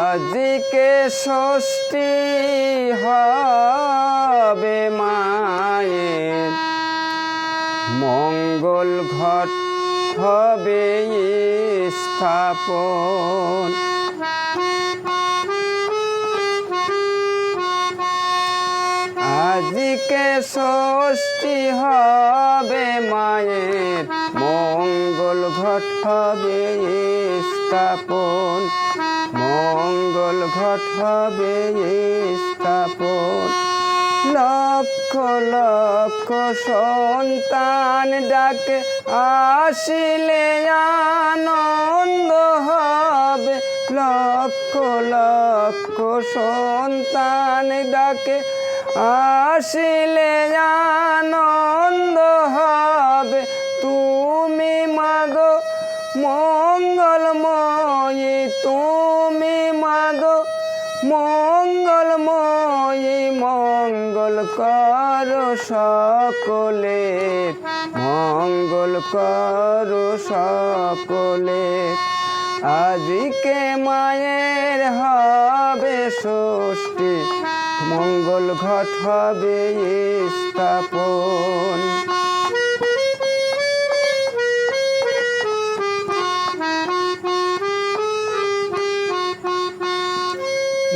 আজকে ষষ্ঠী হবে মায়ের, মঙ্গল ঘট হবে স্থাপন। আজকে ষষ্ঠী হবে মায়ের, মঙ্গল ঘট হবে স্থাপন, মঙ্গল ঘট হবে স্থাপন। লক্ষ লক্ষ সন্তান ডাকে আসিলে আনন্দ হবে, লক্ষ লক্ষ সন্তান ডাকে আসিলে আনন্দ হবে। তুমি মাগো মঙ্গলময়ী, তুমি মাগো মঙ্গলময়ী, মঙ্গল করো সকলে, মঙ্গল করো সকলে। আজকে মায়ের হবে ষষ্ঠী, মঙ্গল ঘট হবে স্থাপন।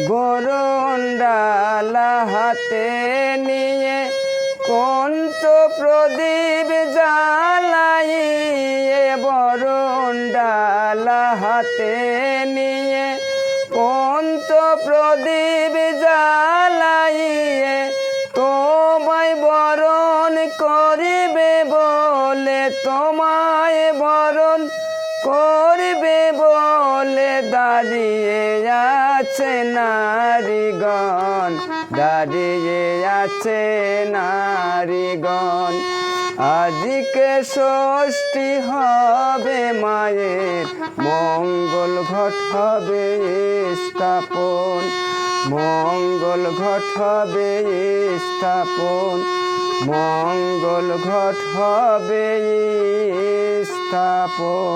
বরণ ডালা হাতে নিয়ে পঞ্চ প্রদীপ জ্বালাইয়ে, বরণ ডালা হাতে নিয়ে পঞ্চ প্রদীপ জ্বালাইয়ে, তোমায় বরণ করিবে বলে, তোমায় বরণ করবে বলে দাঁড়িয়ে আছে নারীগণ, দাঁড়িয়ে আছে নারীগণ। আজকে ষষ্ঠী হবে মায়ের, মঙ্গল ঘট হবে স্থাপন, মঙ্গল ঘট হবে স্থাপন, মঙ্গল ঘট হবে স্থাপন।